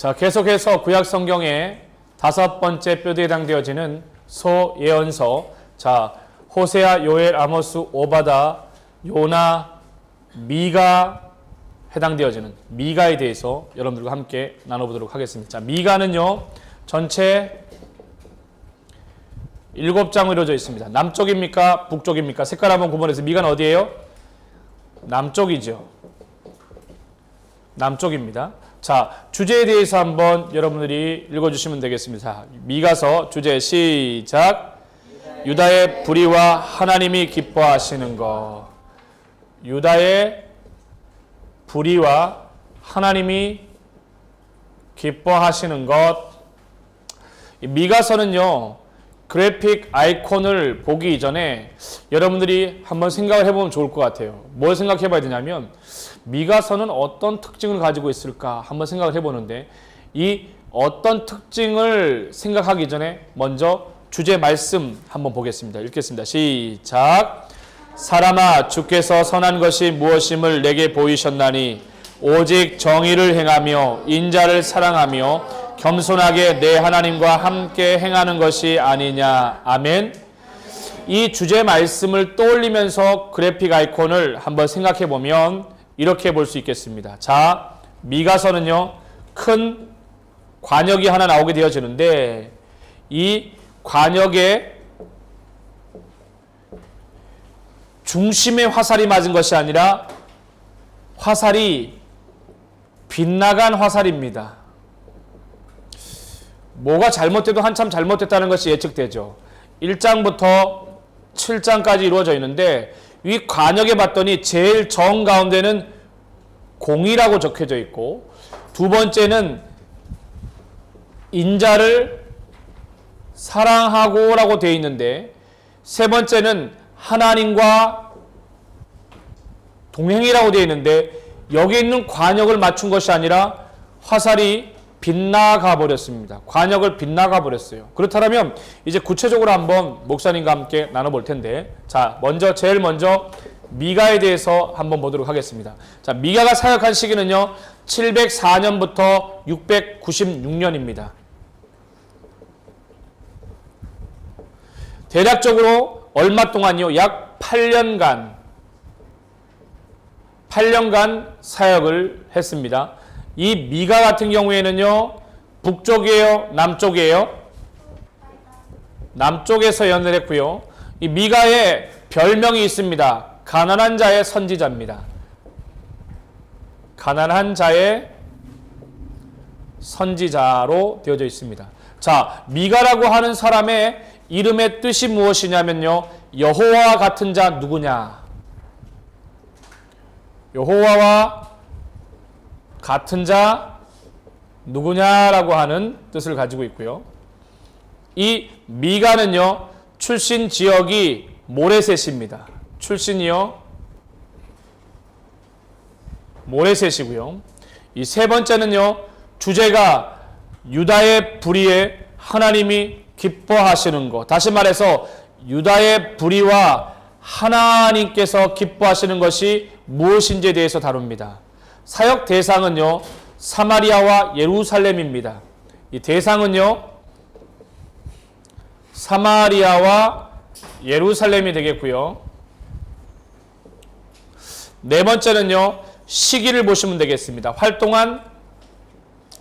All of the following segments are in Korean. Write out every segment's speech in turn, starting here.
자, 계속해서 구약 성경의 5번째 뼈대에 해당되어지는 소예언서. 자, 호세아, 요엘, 아모스, 오바다, 요나, 미가 해당되어지는 미가에 대해서 여러분들과 함께 나눠보도록 하겠습니다. 자, 미가는요, 전체 7장으로 이루어져 있습니다. 남쪽입니까? 북쪽입니까? 색깔 한번 구분해서 미가는 어디예요? 남쪽이죠. 남쪽입니다. 자, 주제에 대해서 한번 여러분들이 읽어주시면 되겠습니다. 자, 미가서 주제 시작. 유다의 불의와 하나님이 기뻐하시는 것. 유다의 불의와 하나님이 기뻐하시는 것. 미가서는요, 그래픽 아이콘을 보기 이전에 여러분들이 한번 생각을 해보면 좋을 것 같아요. 뭘 생각해 봐야 되냐면, 미가서는 어떤 특징을 가지고 있을까 한번 생각을 해보는데, 이 어떤 특징을 생각하기 전에 먼저 주제 말씀 한번 보겠습니다. 읽겠습니다. 시작. 사람아, 주께서 선한 것이 무엇임을 내게 보이셨나니 오직 정의를 행하며 인자를 사랑하며 겸손하게 내 하나님과 함께 행하는 것이 아니냐. 아멘. 이 주제 말씀을 떠올리면서 그래픽 아이콘을 한번 생각해 보면 이렇게 볼 수 있겠습니다. 자, 미가서는요, 큰 관역이 하나 나오게 되어지는데, 이 관역의 중심에 화살이 맞은 것이 아니라 화살이 빗나간 화살입니다. 뭐가 잘못돼도 한참 잘못됐다는 것이 예측되죠. 1장부터 7장까지 이루어져 있는데, 이 관역에 봤더니 제일 정 가운데는 공의라고 적혀져 있고, 두 번째는 인자를 사랑하고 라고 되어 있는데, 세 번째는 하나님과 동행이라고 되어 있는데, 여기 있는 관역을 맞춘 것이 아니라 화살이 빗나가 버렸습니다. 관역을 빗나가 버렸어요. 그렇다면 이제 구체적으로 한번 목사님과 함께 나눠볼 텐데, 자, 제일 먼저 미가에 대해서 한번 보도록 하겠습니다. 자, 미가가 사역한 시기는요, 704년부터 696년입니다. 대략적으로 얼마 동안요? 약 8년간 사역을 했습니다. 이 미가 같은 경우에는요, 북쪽이에요? 남쪽이에요? 남쪽에서 연을 했고요. 이 미가의 별명이 있습니다. 가난한 자의 선지자입니다. 가난한 자의 선지자로 되어져 있습니다. 자, 미가라고 하는 사람의 이름의 뜻이 무엇이냐면요, 여호와와 같은 자 누구냐? 여호와와 같은 자 누구냐라고 하는 뜻을 가지고 있고요. 이 미가는요, 출신 지역이 모레셋입니다. 출신이요, 모레셋이고요. 이 세 번째는요, 주제가 유다의 불의에 하나님이 기뻐하시는 것. 다시 말해서 유다의 불의와 하나님께서 기뻐하시는 것이 무엇인지에 대해서 다룹니다. 사역 대상은요, 사마리아와 예루살렘입니다. 이 대상은요, 사마리아와 예루살렘이 되겠고요. 네 번째는요, 시기를 보시면 되겠습니다. 활동한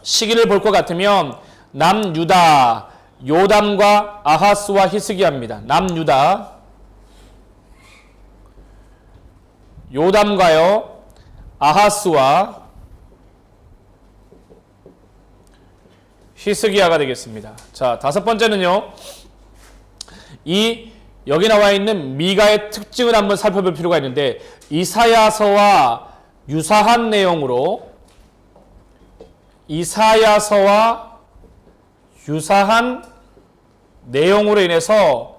시기를 볼 것 같으면 남유다, 요담과 아하스와 히스기야입니다. 남유다, 요담과요, 아하스와 히스기야가 되겠습니다. 자, 다섯 번째는요, 여기 나와 있는 미가의 특징을 한번 살펴볼 필요가 있는데, 이사야서와 유사한 내용으로 인해서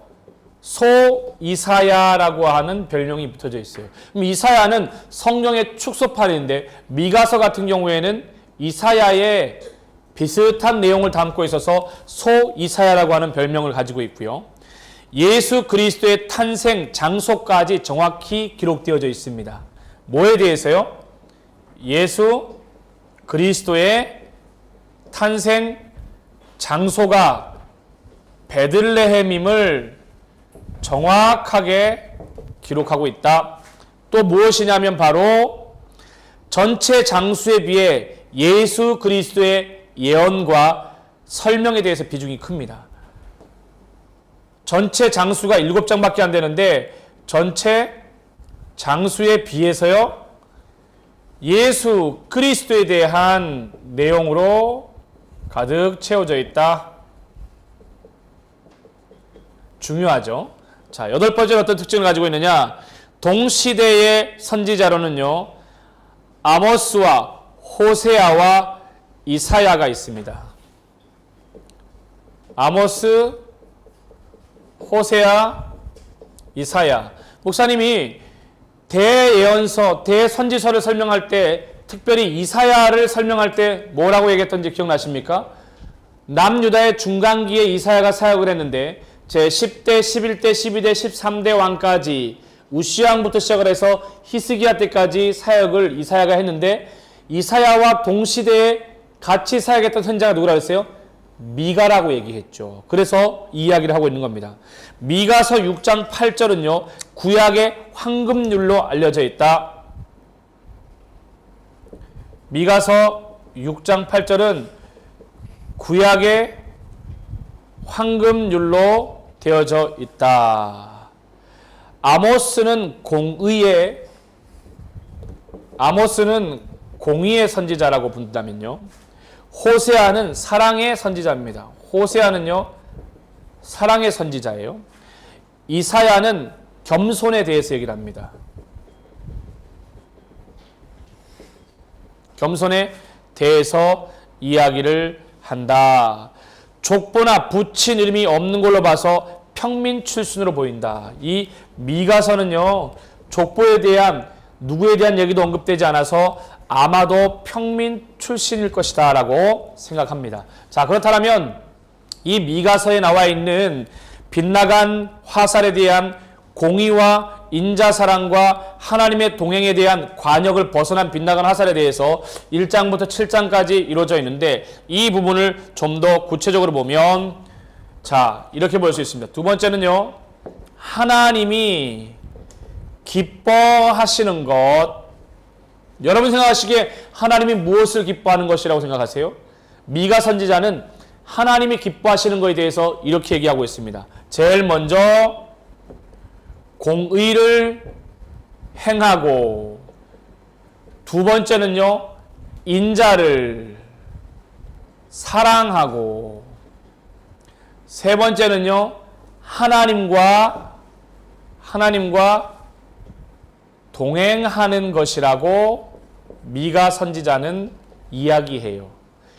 소이사야라고 하는 별명이 붙어져 있어요. 그럼 이사야는 성령의 축소판인데, 미가서 같은 경우에는 이사야의 비슷한 내용을 담고 있어서 소이사야라고 하는 별명을 가지고 있고요. 예수 그리스도의 탄생 장소까지 정확히 기록되어져 있습니다. 뭐에 대해서요? 예수 그리스도의 탄생 장소가 베들레헴임을 정확하게 기록하고 있다. 또 무엇이냐면 바로 전체 장수에 비해 예수 그리스도의 예언과 설명에 대해서 비중이 큽니다. 전체 장수가 7장밖에 안 되는데 전체 장수에 비해서요, 예수 그리스도에 대한 내용으로 가득 채워져 있다. 중요하죠. 자, 8번째는 어떤 특징을 가지고 있느냐? 동시대의 선지자로는요, 아모스와 호세아와 이사야가 있습니다. 아모스, 호세아, 이사야. 목사님이 대예언서, 대선지서를 설명할 때, 특별히 이사야를 설명할 때 뭐라고 얘기했던지 기억나십니까? 남유다의 중간기에 이사야가 사역을 했는데 제10대, 11대, 12대, 13대 왕까지 우시왕부터 시작을 해서 히스기야 때까지 사역을 이사야가 했는데, 이사야와 동시대에 같이 사역했던 선지자가 누구라고 했어요? 미가라고 얘기했죠. 그래서 이 이야기를 하고 있는 겁니다. 미가서 6장 8절은요, 구약의 황금률로 알려져 있다. 미가서 6장 8절은 구약의 황금률로 되어져 있다. 아모스는 공의의 선지자라고 본다면요, 호세아는 사랑의 선지자입니다. 호세아는요, 사랑의 선지자예요. 이사야는 겸손에 대해서 얘기를 합니다. 겸손에 대해서 이야기를 한다. 족보나 붙인 이름이 없는 걸로 봐서 평민 출신으로 보인다. 이 미가서는요, 족보에 대한, 누구에 대한 얘기도 언급되지 않아서 아마도 평민 출신일 것이다 라고 생각합니다. 자, 그렇다면 이 미가서에 나와 있는 빗나간 화살에 대한 공의와 인자사랑과 하나님의 동행에 대한 관역을 벗어난 빗나간 화살에 대해서 1장부터 7장까지 이루어져 있는데, 이 부분을 좀 더 구체적으로 보면, 자, 이렇게 볼 수 있습니다. 두 번째는요, 하나님이 기뻐하시는 것. 여러분 생각하시기에 하나님이 무엇을 기뻐하는 것이라고 생각하세요? 미가 선지자는 하나님이 기뻐하시는 것에 대해서 이렇게 얘기하고 있습니다. 제일 먼저 공의를 행하고, 두 번째는요, 인자를 사랑하고, 세 번째는요, 하나님과 동행하는 것이라고 미가 선지자는 이야기해요.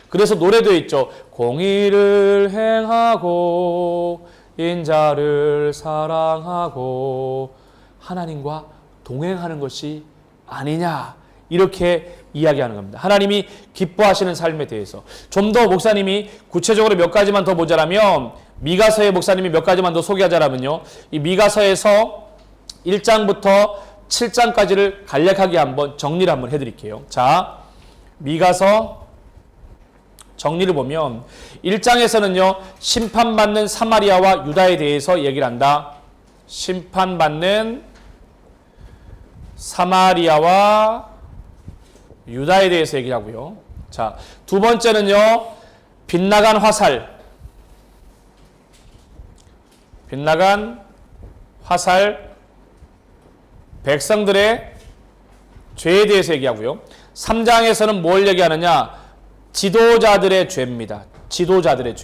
그래서 노래도 있죠. 공의를 행하고 인자를 사랑하고 하나님과 동행하는 것이 아니냐, 이렇게 이야기하는 겁니다. 하나님이 기뻐하시는 삶에 대해서 좀 더 목사님이 구체적으로 몇 가지만 더 보자라면, 미가서의 목사님이 몇 가지만 더 소개하자라면요, 이 미가서에서 1장부터 7장까지를 간략하게 한번 정리를 한번 해드릴게요. 자, 미가서 정리를 보면 1장에서는요, 심판받는 사마리아와 유다에 대해서 얘기를 한다. 심판받는 사마리아와 유다에 대해서 얘기를 하고요. 자, 두 번째는요, 빗나간 화살, 백성들의 죄에 대해서 얘기하고요. 3장에서는 뭘 얘기하느냐? 지도자들의 죄입니다. 지도자들의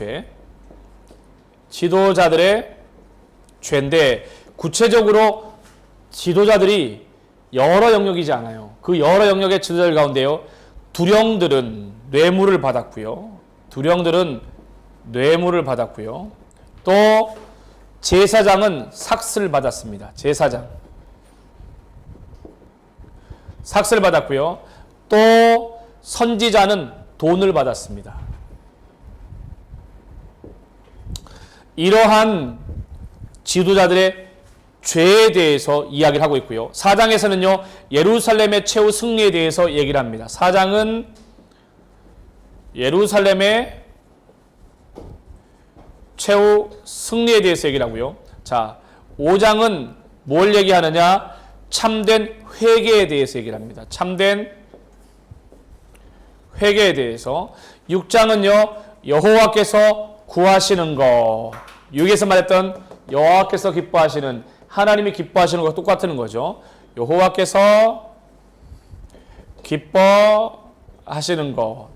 죄인데, 구체적으로 지도자들이 여러 영역이지 않아요. 그 여러 영역의 지도자들 가운데요, 두령들은 뇌물을 받았고요. 또 제사장은 삭스를 받았습니다. 삭스를 받았고요. 또 선지자는 돈을 받았습니다. 이러한 지도자들의 죄에 대해서 이야기를 하고 있고요. 4장에서는요, 예루살렘의 최후 승리에 대해서 얘기를 합니다. 4장은 예루살렘의 최후 승리에 대해서 얘기를 하고요. 자, 5장은 뭘 얘기하느냐? 참된 회개에 대해서 얘기를 합니다. 참된 회개에 대해서. 6장은요, 여호와께서 구하시는 것. 6에서 말했던 여호와께서 기뻐하시는, 하나님이 기뻐하시는 것과 똑같은 거죠. 여호와께서 기뻐하시는 것.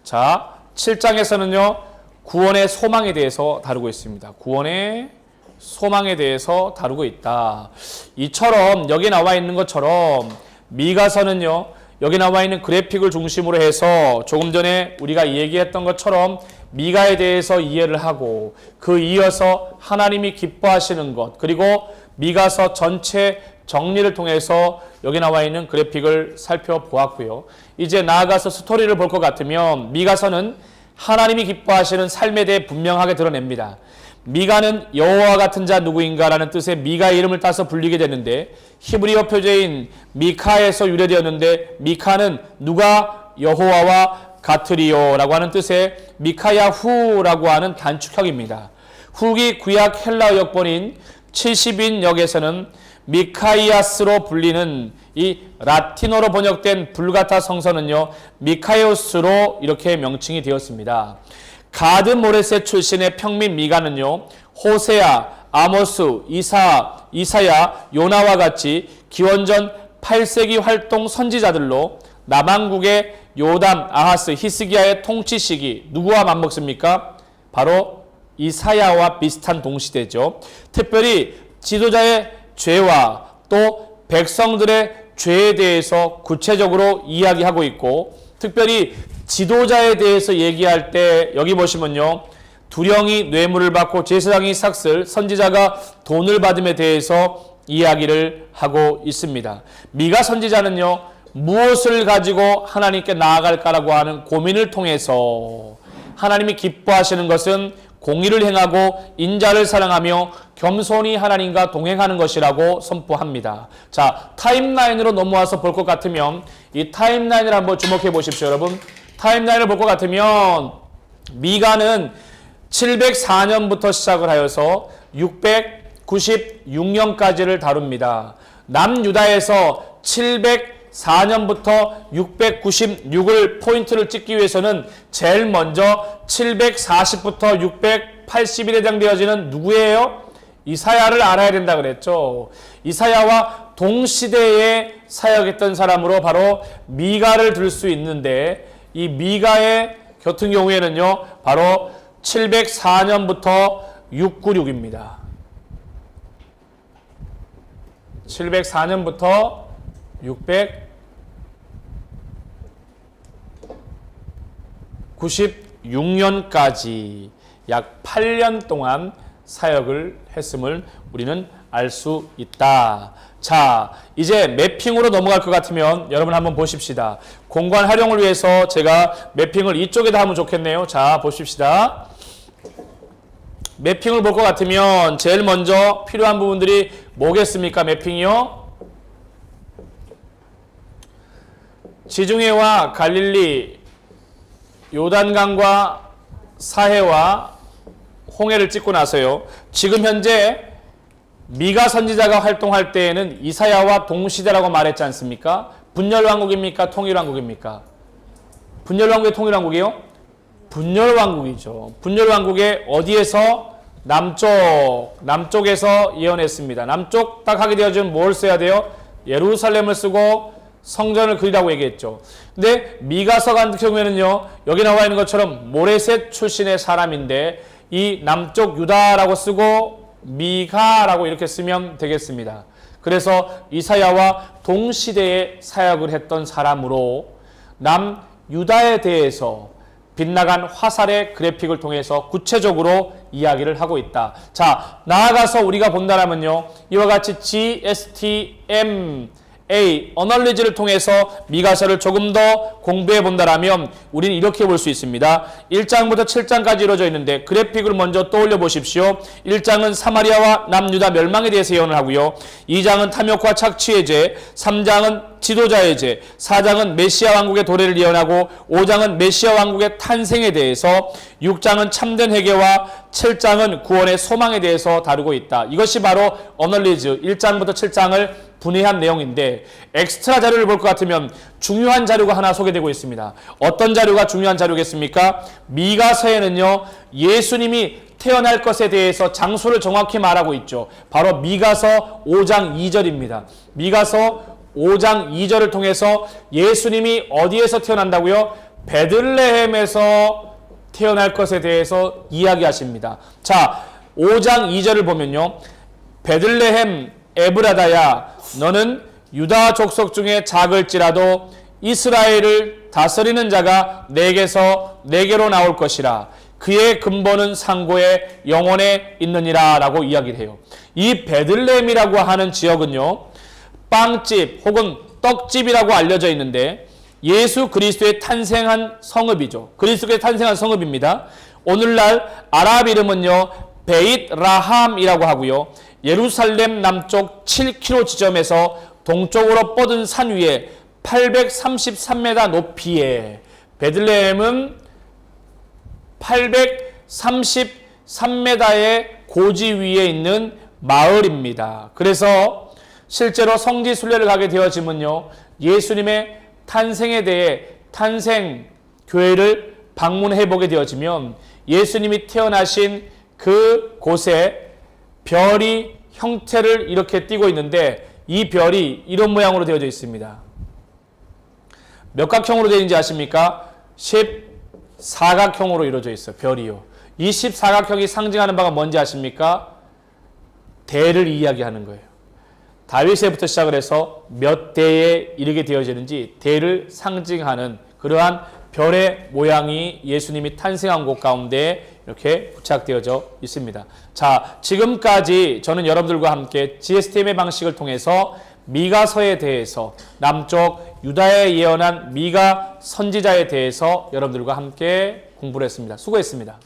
자, 7장에서는요, 구원의 소망에 대해서 다루고 있습니다. 구원의 소망에 대해서 다루고 있다. 이처럼 여기 나와 있는 것처럼 미가서는요, 여기 나와 있는 그래픽을 중심으로 해서 조금 전에 우리가 얘기했던 것처럼 미가에 대해서 이해를 하고 그 이어서 하나님이 기뻐하시는 것, 그리고 미가서 전체 정리를 통해서 여기 나와 있는 그래픽을 살펴보았고요. 이제 나아가서 스토리를 볼 것 같으면 미가서는 하나님이 기뻐하시는 삶에 대해 분명하게 드러냅니다. 미가는 여호와 같은 자 누구인가라는 뜻의 미가의 이름을 따서 불리게 되는데 히브리어 표제인 미카에서 유래되었는데 미카는 누가 여호와와 같으리요라고 하는 뜻의 미카야후라고 하는 단축형입니다. 후기 구약 헬라어 역본인 70인 역에서는 미카이아스로 불리는 이 라틴어로 번역된 불가타 성서는요, 미카이오스로 이렇게 명칭이 되었습니다. 가드 모레셋 출신의 평민 미가는요, 호세아, 아모스, 이사야, 요나와 같이 기원전 8세기 활동 선지자들로 남왕국의 요담, 아하스, 히스기야의 통치 시기 누구와 맞먹습니까? 바로 이사야와 비슷한 동시대죠. 특별히 지도자의 죄와 또 백성들의 죄에 대해서 구체적으로 이야기하고 있고, 특별히 지도자에 대해서 얘기할 때 여기 보시면요, 두령이 뇌물을 받고 제사장이 삭슬, 선지자가 돈을 받음에 대해서 이야기를 하고 있습니다. 미가 선지자는요, 무엇을 가지고 하나님께 나아갈까라고 하는 고민을 통해서 하나님이 기뻐하시는 것은 공의를 행하고 인자를 사랑하며 겸손히 하나님과 동행하는 것이라고 선포합니다. 자, 타임라인으로 넘어와서 볼 것 같으면 이 타임라인을 한번 주목해 보십시오, 여러분. 타임라인을 볼 것 같으면 미가는 704년부터 시작을 하여서 696년까지를 다룹니다. 남유다에서 704년부터 696을 포인트를 찍기 위해서는 제일 먼저 740부터 681에 해당되어지는 누구예요? 이사야를 알아야 된다 그랬죠. 이사야와 동시대에 사역했던 사람으로 바로 미가를 들 수 있는데, 이 미가의 같은 경우에는요, 바로 704년부터 696입니다. 704년부터 696년까지 약 8년 동안 사역을 했음을 우리는 알 수 있다. 자, 이제 매핑으로 넘어갈 것 같으면 여러분 한번 보십시다. 공간 활용을 위해서 제가 매핑을 이쪽에다 하면 좋겠네요. 자, 보십시다. 매핑을 볼 것 같으면 제일 먼저 필요한 부분들이 뭐겠습니까? 매핑이요? 지중해와 갈릴리, 요단강과 사해와 홍해를 찍고 나서요, 지금 현재 미가 선지자가 활동할 때에는 이사야와 동시대라고 말했지 않습니까? 분열왕국입니까? 통일왕국입니까? 분열왕국의 통일왕국이요? 분열왕국이죠. 분열왕국의 어디에서? 남쪽에서 예언했습니다. 남쪽 딱 하게 되어지면 뭘 써야 돼요? 예루살렘을 쓰고 성전을 그리라고 얘기했죠. 근데 미가서 같은 경우에는요, 여기 나와 있는 것처럼 모레셋 출신의 사람인데 이 남쪽 유다라고 쓰고 미가라고 이렇게 쓰면 되겠습니다. 그래서 이사야와 동시대에 사역을 했던 사람으로 남유다에 대해서 빗나간 화살의 그래픽을 통해서 구체적으로 이야기를 하고 있다. 자, 나아가서 우리가 본다면요, 이와 같이 GSTM, A. 어널리지를 통해서 미가서를 조금 더 공부해 본다라면 우리는 이렇게 볼 수 있습니다. 1장부터 7장까지 이루어져 있는데 그래픽을 먼저 떠올려 보십시오. 1장은 사마리아와 남유다 멸망에 대해서 예언을 하고요. 2장은 탐욕과 착취의 죄, 3장은 지도자의 죄, 4장은 메시아 왕국의 도래를 예언하고 5장은 메시아 왕국의 탄생에 대해서, 6장은 참된 회개와 7장은 구원의 소망에 대해서 다루고 있다. 이것이 바로 어널리즈 1장부터 7장을 분해한 내용인데, 엑스트라 자료를 볼 것 같으면 중요한 자료가 하나 소개되고 있습니다. 어떤 자료가 중요한 자료겠습니까? 미가서에는요, 예수님이 태어날 것에 대해서 장소를 정확히 말하고 있죠. 바로 미가서 5장 2절입니다. 미가서 5장 2절을 통해서 예수님이 어디에서 태어난다고요? 베들레헴에서 태어날 것에 대해서 이야기하십니다. 자, 5장 2절을 보면요. 베들레헴 에브라다야, 너는 유다 족속 중에 작을지라도 이스라엘을 다스리는 자가 내게로 나올 것이라. 그의 근본은 상고의 영혼에 있느니라 라고 이야기를 해요. 이 베들레헴이라고 하는 지역은요, 빵집 혹은 떡집이라고 알려져 있는데 예수 그리스도의 탄생한 성읍이죠. 그리스도의 탄생한 성읍입니다. 오늘날 아랍 이름은요, 베잇 라함이라고 하고요. 예루살렘 남쪽 7km 지점에서 동쪽으로 뻗은 산 위에 833m 높이에, 베들레헴은 833m의 고지 위에 있는 마을입니다. 그래서 실제로 성지 순례를 가게 되어지면요, 예수님의 탄생에 대해 탄생 교회를 방문해 보게 되어지면 예수님이 태어나신 그 곳에 별이 형태를 이렇게 띠고 있는데, 이 별이 이런 모양으로 되어져 있습니다. 몇 각형으로 되어 있는지 아십니까? 14각형으로 이루어져 있어요. 별이요. 이 14각형이 상징하는 바가 뭔지 아십니까? 대를 이야기하는 거예요. 다윗에부터 시작을 해서 몇 대에 이르게 되어지는지 대를 상징하는 그러한 별의 모양이 예수님이 탄생한 곳 가운데 이렇게 부착되어져 있습니다. 자, 지금까지 저는 여러분들과 함께 GSTM의 방식을 통해서 미가서에 대해서, 남쪽 유다에 예언한 미가 선지자에 대해서 여러분들과 함께 공부를 했습니다. 수고했습니다.